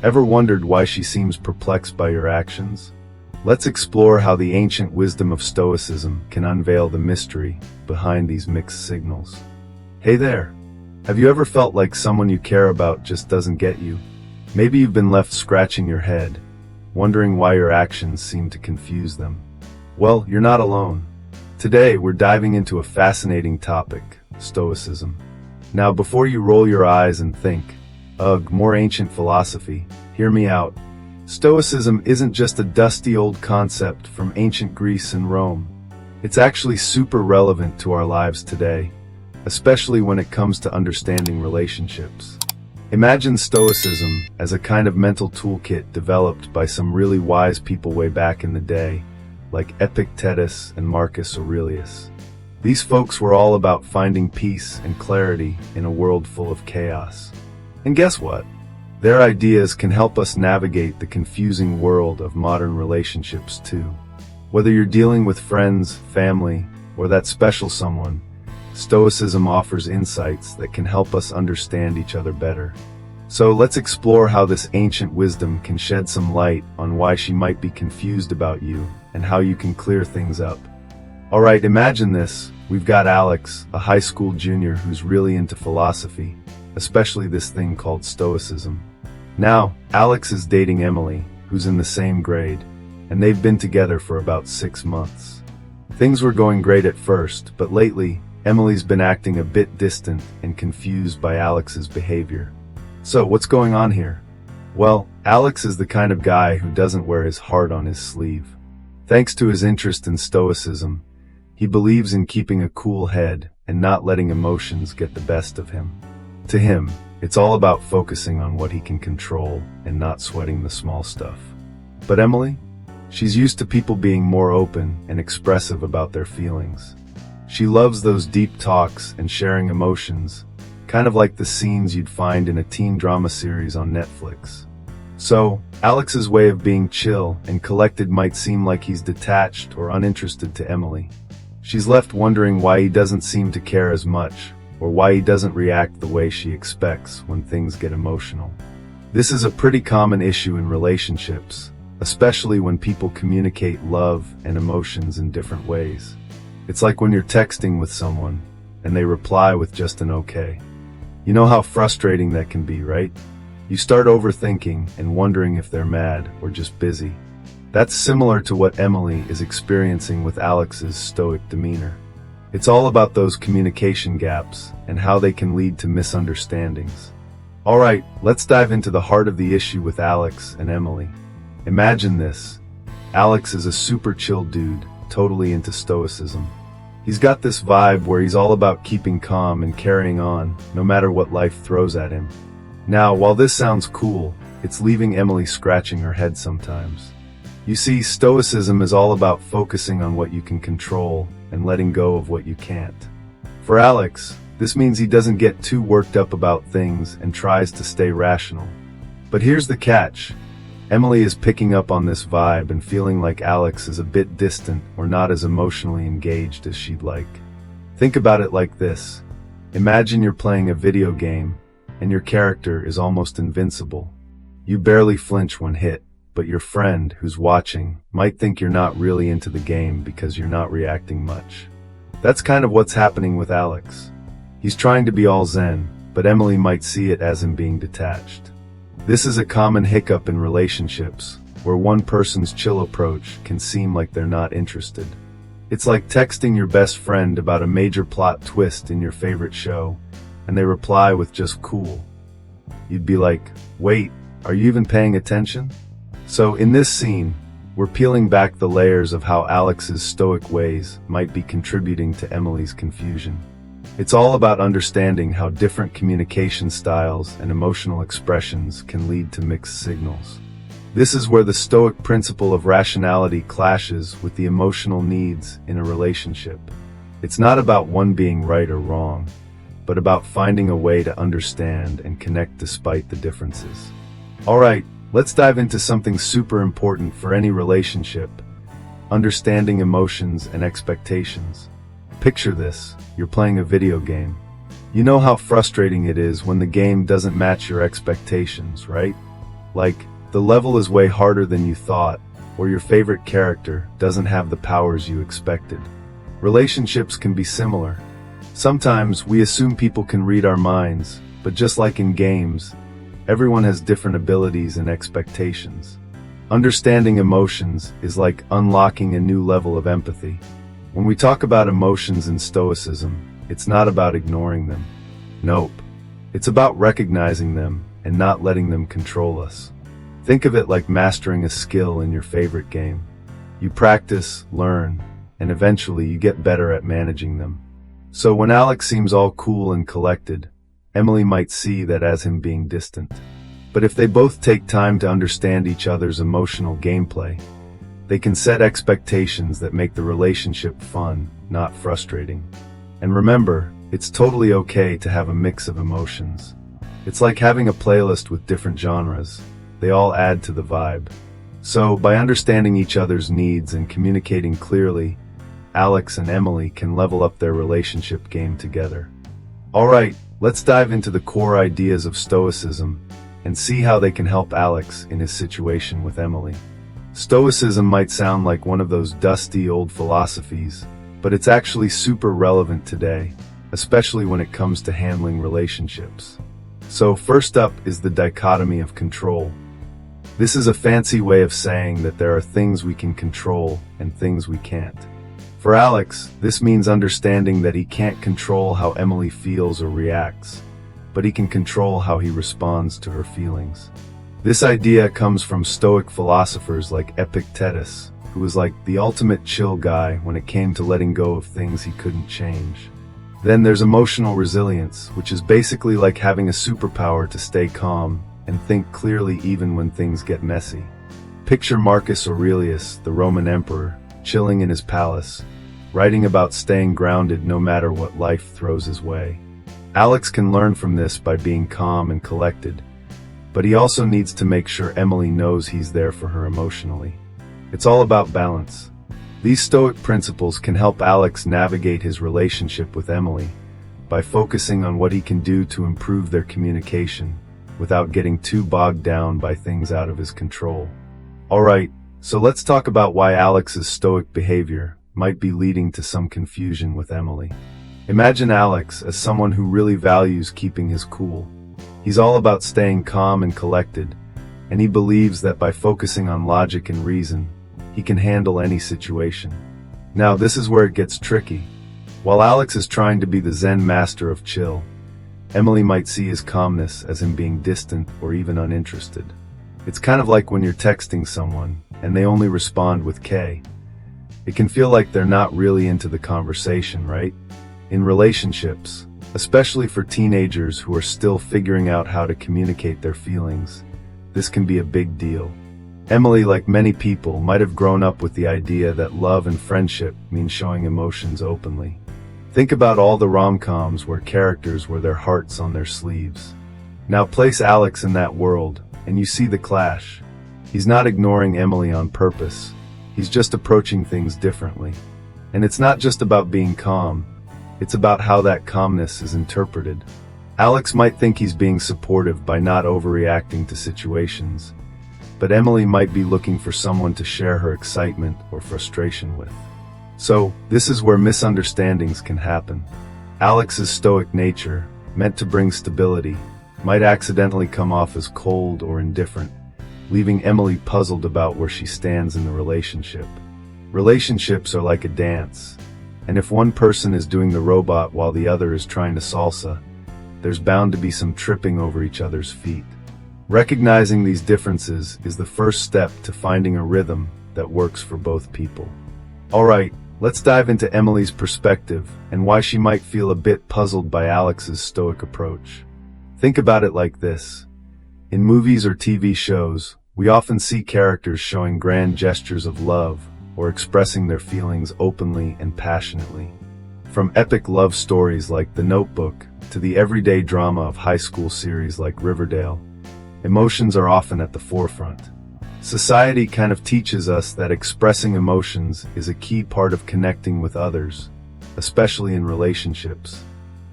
Ever wondered why she seems perplexed by your actions? Let's explore how the ancient wisdom of Stoicism can unveil the mystery behind these mixed signals. Hey there! Have you ever felt like someone you care about just doesn't get you? Maybe you've been left scratching your head, wondering why your actions seem to confuse them. Well, you're not alone. Today, we're diving into a fascinating topic, Stoicism. Now, before you roll your eyes and think, ugh, more ancient philosophy, hear me out. Stoicism isn't just a dusty old concept from ancient Greece and Rome. It's actually super relevant to our lives today, especially when it comes to understanding relationships. Imagine Stoicism as a kind of mental toolkit developed by some really wise people way back in the day, like Epictetus and Marcus Aurelius. These folks were all about finding peace and clarity in a world full of chaos. And guess what? Their ideas can help us navigate the confusing world of modern relationships too. Whether you're dealing with friends, family, or that special someone, Stoicism offers insights that can help us understand each other better. So let's explore how this ancient wisdom can shed some light on why she might be confused about you and how you can clear things up. Alright, imagine this. We've got Alex, a high school junior who's really into philosophy, especially this thing called Stoicism. Now, Alex is dating Emily, who's in the same grade, and they've been together for about 6 months. Things were going great at first, but lately, Emily's been acting a bit distant and confused by Alex's behavior. So, what's going on here? Well, Alex is the kind of guy who doesn't wear his heart on his sleeve. Thanks to his interest in Stoicism, he believes in keeping a cool head and not letting emotions get the best of him. To him, it's all about focusing on what he can control and not sweating the small stuff. But Emily? She's used to people being more open and expressive about their feelings. She loves those deep talks and sharing emotions, kind of like the scenes you'd find in a teen drama series on Netflix. So, Alex's way of being chill and collected might seem like he's detached or uninterested to Emily. She's left wondering why he doesn't seem to care as much, or why he doesn't react the way she expects when things get emotional. This is a pretty common issue in relationships, especially when people communicate love and emotions in different ways. It's like when you're texting with someone, and they reply with just an okay. You know how frustrating that can be, right? You start overthinking and wondering if they're mad or just busy. That's similar to what Emily is experiencing with Alex's stoic demeanor. It's all about those communication gaps and how they can lead to misunderstandings. Alright, let's dive into the heart of the issue with Alex and Emily. Imagine this. Alex is a super chill dude, totally into Stoicism. He's got this vibe where he's all about keeping calm and carrying on, no matter what life throws at him. Now, while this sounds cool, it's leaving Emily scratching her head sometimes. You see, Stoicism is all about focusing on what you can control and letting go of what you can't. For Alex, this means he doesn't get too worked up about things and tries to stay rational. But here's the catch. Emily is picking up on this vibe and feeling like Alex is a bit distant or not as emotionally engaged as she'd like. Think about it like this. Imagine you're playing a video game, and your character is almost invincible. You barely flinch when hit, but your friend, who's watching, might think you're not really into the game because you're not reacting much. That's kind of what's happening with Alex. He's trying to be all zen, but Emily might see it as him being detached. This is a common hiccup in relationships, where one person's chill approach can seem like they're not interested. It's like texting your best friend about a major plot twist in your favorite show, and they reply with just cool. You'd be like, wait, are you even paying attention? So in this scene, we're peeling back the layers of how Alex's stoic ways might be contributing to Emily's confusion. It's all about understanding how different communication styles and emotional expressions can lead to mixed signals. This is where the Stoic principle of rationality clashes with the emotional needs in a relationship. It's not about one being right or wrong, but about finding a way to understand and connect despite the differences. Alright, let's dive into something super important for any relationship: understanding emotions and expectations. Picture this, you're playing a video game. You know how frustrating it is when the game doesn't match your expectations, right? Like, the level is way harder than you thought, or your favorite character doesn't have the powers you expected. Relationships can be similar. Sometimes we assume people can read our minds, but just like in games, everyone has different abilities and expectations. Understanding emotions is like unlocking a new level of empathy. When we talk about emotions in Stoicism, it's not about ignoring them. Nope. It's about recognizing them and not letting them control us. Think of it like mastering a skill in your favorite game. You practice, learn, and eventually you get better at managing them. So when Alex seems all cool and collected, Emily might see that as him being distant. But if they both take time to understand each other's emotional gameplay, they can set expectations that make the relationship fun, not frustrating. And remember, it's totally okay to have a mix of emotions. It's like having a playlist with different genres. They all add to the vibe. So, by understanding each other's needs and communicating clearly, Alex and Emily can level up their relationship game together. Alright, let's dive into the core ideas of Stoicism and see how they can help Alex in his situation with Emily. Stoicism might sound like one of those dusty old philosophies, but it's actually super relevant today, especially when it comes to handling relationships. So first up is the dichotomy of control. This is a fancy way of saying that there are things we can control and things we can't. For Alex, this means understanding that he can't control how Emily feels or reacts, but he can control how he responds to her feelings. This idea comes from Stoic philosophers like Epictetus, who was like the ultimate chill guy when it came to letting go of things he couldn't change. Then there's emotional resilience, which is basically like having a superpower to stay calm and think clearly even when things get messy. Picture Marcus Aurelius, the Roman emperor, chilling in his palace, writing about staying grounded no matter what life throws his way. Alex can learn from this by being calm and collected, but he also needs to make sure Emily knows he's there for her emotionally. It's all about balance. These Stoic principles can help Alex navigate his relationship with Emily by focusing on what he can do to improve their communication without getting too bogged down by things out of his control. Alright, so let's talk about why Alex's Stoic behavior might be leading to some confusion with Emily. Imagine Alex as someone who really values keeping his cool. He's all about staying calm and collected, and he believes that by focusing on logic and reason, he can handle any situation. Now, this is where it gets tricky. While Alex is trying to be the Zen master of chill, Emily might see his calmness as him being distant or even uninterested. It's kind of like when you're texting someone, and they only respond with K. It can feel like they're not really into the conversation, right? In relationships, especially for teenagers who are still figuring out how to communicate their feelings, this can be a big deal. Emily, like many people, might have grown up with the idea that love and friendship mean showing emotions openly. Think about all the rom-coms where characters wear their hearts on their sleeves. Now place Alex in that world, and you see the clash. He's not ignoring Emily on purpose. He's just approaching things differently. And it's not just about being calm. It's about how that calmness is interpreted. Alex might think he's being supportive by not overreacting to situations, but Emily might be looking for someone to share her excitement or frustration with. So, this is where misunderstandings can happen. Alex's stoic nature, meant to bring stability, might accidentally come off as cold or indifferent, leaving Emily puzzled about where she stands in the relationship. Relationships are like a dance, and if one person is doing the robot while the other is trying to salsa, there's bound to be some tripping over each other's feet. Recognizing these differences is the first step to finding a rhythm that works for both people. Alright, let's dive into Emily's perspective and why she might feel a bit puzzled by Alex's stoic approach. Think about it like this. In movies or TV shows, we often see characters showing grand gestures of love or expressing their feelings openly and passionately. From epic love stories like The Notebook to the everyday drama of high school series like Riverdale, emotions are often at the forefront. Society kind of teaches us that expressing emotions is a key part of connecting with others, especially in relationships.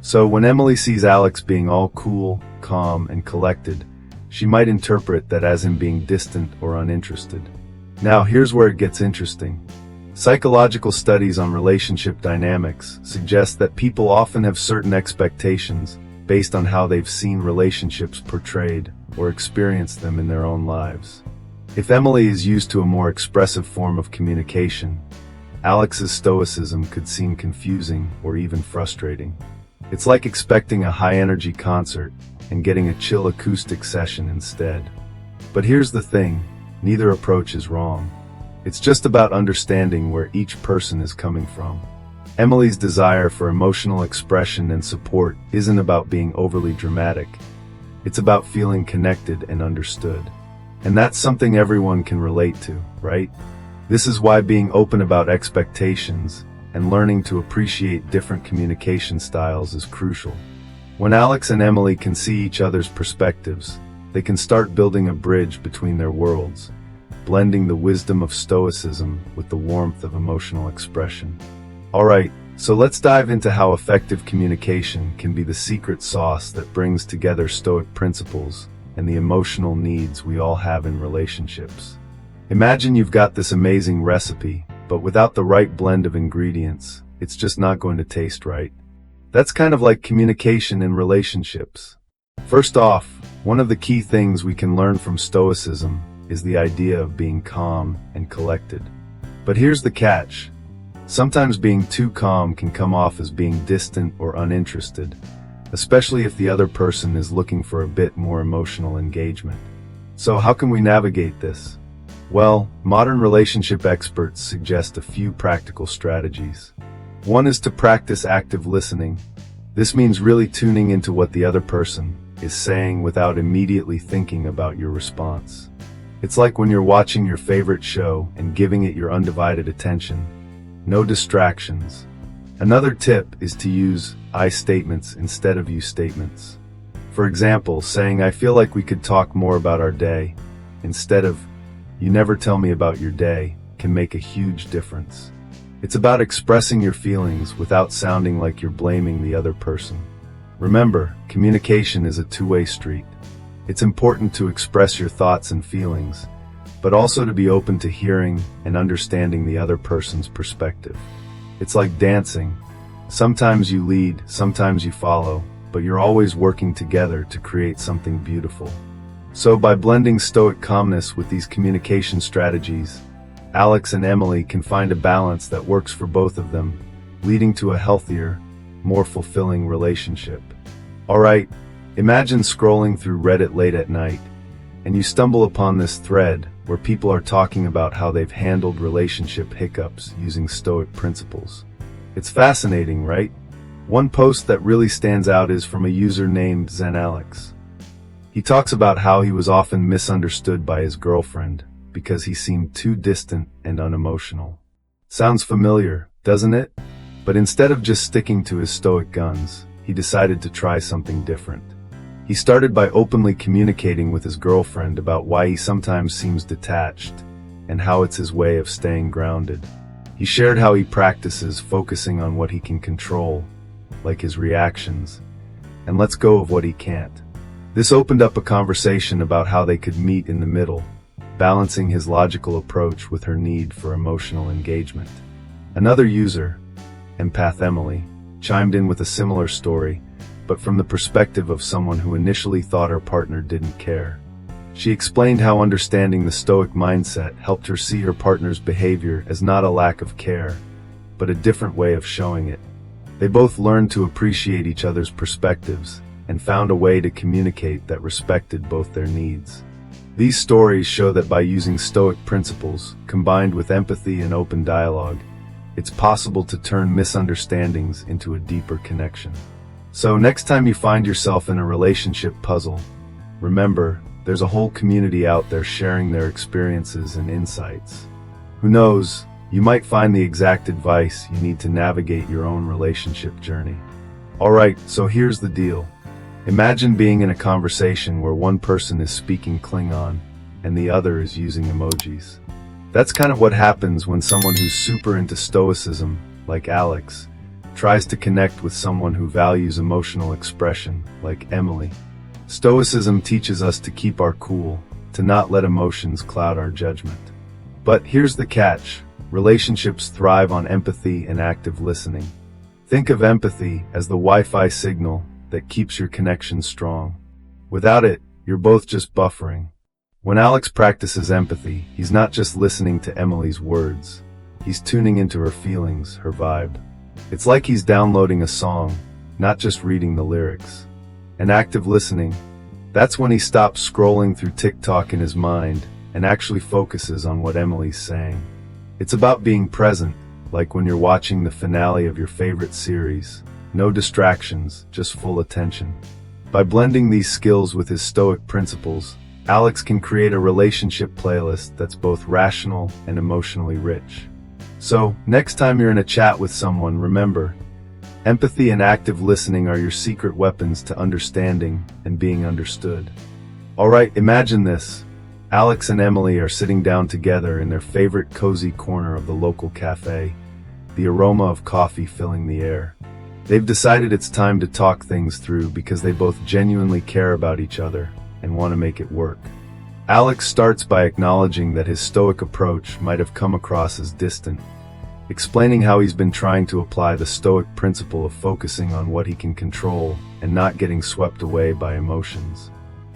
So when Emily sees Alex being all cool, calm, and collected, she might interpret that as him being distant or uninterested. Now, here's where it gets interesting. Psychological studies on relationship dynamics suggest that people often have certain expectations based on how they've seen relationships portrayed or experienced them in their own lives. If Emily is used to a more expressive form of communication, Alex's stoicism could seem confusing or even frustrating. It's like expecting a high-energy concert and getting a chill acoustic session instead. But here's the thing, neither approach is wrong. It's just about understanding where each person is coming from. Emily's desire for emotional expression and support isn't about being overly dramatic. It's about feeling connected and understood. And that's something everyone can relate to, right? This is why being open about expectations and learning to appreciate different communication styles is crucial. When Alex and Emily can see each other's perspectives, they can start building a bridge between their worlds, blending the wisdom of Stoicism with the warmth of emotional expression. Alright, so let's dive into how effective communication can be the secret sauce that brings together Stoic principles and the emotional needs we all have in relationships. Imagine you've got this amazing recipe, but without the right blend of ingredients, it's just not going to taste right. That's kind of like communication in relationships. First off, one of the key things we can learn from Stoicism is the idea of being calm and collected. But here's the catch. Sometimes being too calm can come off as being distant or uninterested, especially if the other person is looking for a bit more emotional engagement. So how can we navigate this? Well, modern relationship experts suggest a few practical strategies. One is to practice active listening. This means really tuning into what the other person is saying without immediately thinking about your response. It's like when you're watching your favorite show and giving it your undivided attention. No distractions. Another tip is to use I statements instead of you statements. For example, saying I feel like we could talk more about our day instead of you never tell me about your day can make a huge difference. It's about expressing your feelings without sounding like you're blaming the other person. Remember, communication is a two-way street. It's important to express your thoughts and feelings, but also to be open to hearing and understanding the other person's perspective. It's like dancing. Sometimes you lead, sometimes you follow, but you're always working together to create something beautiful. So by blending Stoic calmness with these communication strategies, Alex and Emily can find a balance that works for both of them, leading to a healthier, more fulfilling relationship. Alright, imagine scrolling through Reddit late at night, and you stumble upon this thread where people are talking about how they've handled relationship hiccups using Stoic principles. It's fascinating, right? One post that really stands out is from a user named ZenAlex. He talks about how he was often misunderstood by his girlfriend because he seemed too distant and unemotional. Sounds familiar, doesn't it? But instead of just sticking to his Stoic guns, he decided to try something different. He started by openly communicating with his girlfriend about why he sometimes seems detached and how it's his way of staying grounded. He shared how he practices focusing on what he can control, like his reactions, and lets go of what he can't. This opened up a conversation about how they could meet in the middle, balancing his logical approach with her need for emotional engagement. Another user, Empath Emily, chimed in with a similar story, but from the perspective of someone who initially thought her partner didn't care. She explained how understanding the Stoic mindset helped her see her partner's behavior as not a lack of care, but a different way of showing it. They both learned to appreciate each other's perspectives and found a way to communicate that respected both their needs. These stories show that by using Stoic principles, combined with empathy and open dialogue, it's possible to turn misunderstandings into a deeper connection. So next time you find yourself in a relationship puzzle, remember, there's a whole community out there sharing their experiences and insights. Who knows, you might find the exact advice you need to navigate your own relationship journey. Alright, so here's the deal. Imagine being in a conversation where one person is speaking Klingon and the other is using emojis. That's kind of what happens when someone who's super into Stoicism, like Alex, tries to connect with someone who values emotional expression, like Emily. Stoicism teaches us to keep our cool, to not let emotions cloud our judgment. But here's the catch. Relationships thrive on empathy and active listening. Think of empathy as the Wi-Fi signal that keeps your connection strong. Without it, you're both just buffering. When Alex practices empathy, he's not just listening to Emily's words. He's tuning into her feelings, her vibe. It's like he's downloading a song, not just reading the lyrics. And active listening, that's when he stops scrolling through TikTok in his mind and actually focuses on what Emily's saying. It's about being present, like when you're watching the finale of your favorite series. No distractions, just full attention. By blending these skills with his Stoic principles, Alex can create a relationship playlist that's both rational and emotionally rich. So, next time you're in a chat with someone, remember, empathy and active listening are your secret weapons to understanding and being understood. Alright, imagine this. Alex and Emily are sitting down together in their favorite cozy corner of the local cafe, the aroma of coffee filling the air. They've decided it's time to talk things through because they both genuinely care about each other and want to make it work. Alex starts by acknowledging that his Stoic approach might have come across as distant, explaining how he's been trying to apply the Stoic principle of focusing on what he can control and not getting swept away by emotions.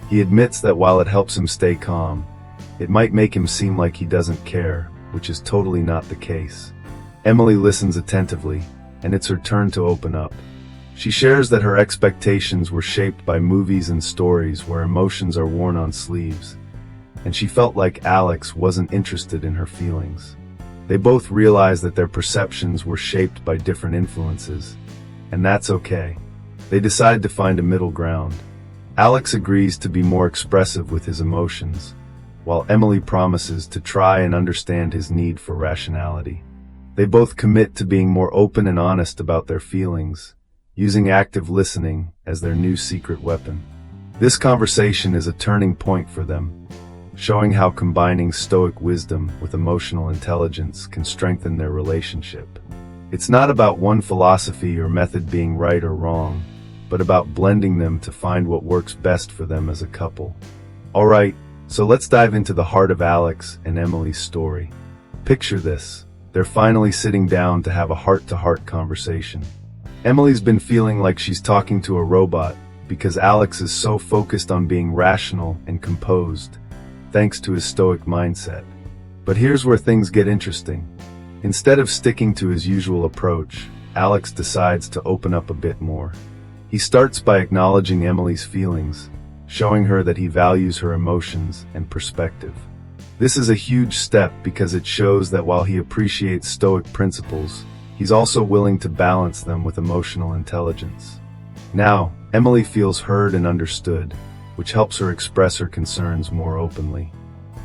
He admits that while it helps him stay calm, it might make him seem like he doesn't care, which is totally not the case. Emily listens attentively, and it's her turn to open up. She shares that her expectations were shaped by movies and stories where emotions are worn on sleeves, and she felt like Alex wasn't interested in her feelings. They both realize that their perceptions were shaped by different influences, and that's okay. They decide to find a middle ground. Alex agrees to be more expressive with his emotions, while Emily promises to try and understand his need for rationality. They both commit to being more open and honest about their feelings, using active listening as their new secret weapon. This conversation is a turning point for them, showing how combining Stoic wisdom with emotional intelligence can strengthen their relationship. It's not about one philosophy or method being right or wrong, but about blending them to find what works best for them as a couple. Alright, so let's dive into the heart of Alex and Emily's story. Picture this. They're finally sitting down to have a heart-to-heart conversation. Emily's been feeling like she's talking to a robot because Alex is so focused on being rational and composed, thanks to his Stoic mindset. But here's where things get interesting. Instead of sticking to his usual approach, Alex decides to open up a bit more. He starts by acknowledging Emily's feelings, showing her that he values her emotions and perspective. This is a huge step because it shows that while he appreciates Stoic principles, he's also willing to balance them with emotional intelligence. Now, Emily feels heard and understood, which helps her express her concerns more openly.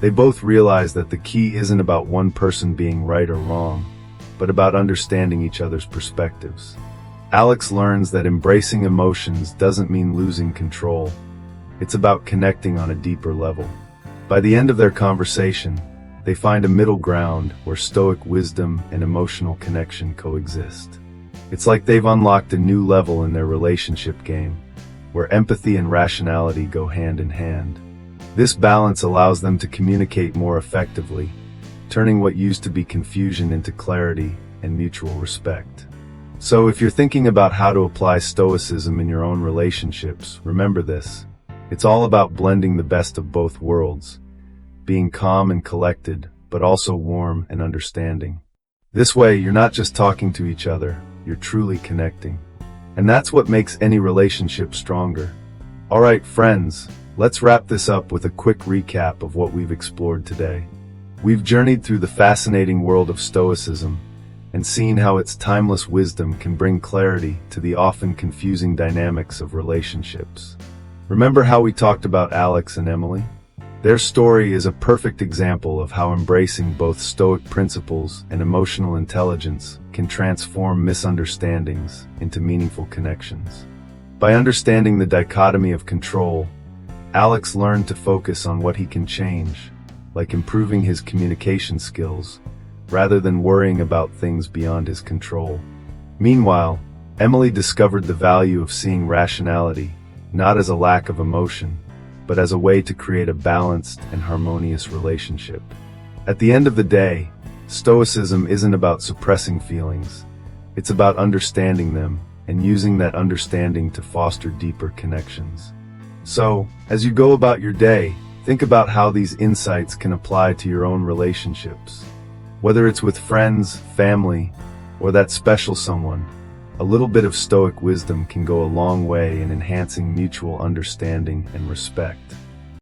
They both realize that the key isn't about one person being right or wrong, but about understanding each other's perspectives. Alex learns that embracing emotions doesn't mean losing control. It's about connecting on a deeper level. By the end of their conversation, they find a middle ground where Stoic wisdom and emotional connection coexist. It's like they've unlocked a new level in their relationship game, where empathy and rationality go hand in hand. This balance allows them to communicate more effectively, turning what used to be confusion into clarity and mutual respect. So if you're thinking about how to apply Stoicism in your own relationships, remember this. It's all about blending the best of both worlds, being calm and collected, but also warm and understanding. This way, you're not just talking to each other, you're truly connecting. And that's what makes any relationship stronger. Alright, friends, let's wrap this up with a quick recap of what we've explored today. We've journeyed through the fascinating world of Stoicism and seen how its timeless wisdom can bring clarity to the often confusing dynamics of relationships. Remember how we talked about Alex and Emily? Their story is a perfect example of how embracing both Stoic principles and emotional intelligence can transform misunderstandings into meaningful connections. By understanding the dichotomy of control, Alex learned to focus on what he can change, like improving his communication skills, rather than worrying about things beyond his control. Meanwhile, Emily discovered the value of seeing rationality not as a lack of emotion, but as a way to create a balanced and harmonious relationship. At the end of the day, Stoicism isn't about suppressing feelings. It's about understanding them and using that understanding to foster deeper connections. So, as you go about your day, think about how these insights can apply to your own relationships. Whether it's with friends, family, or that special someone, a little bit of Stoic wisdom can go a long way in enhancing mutual understanding and respect.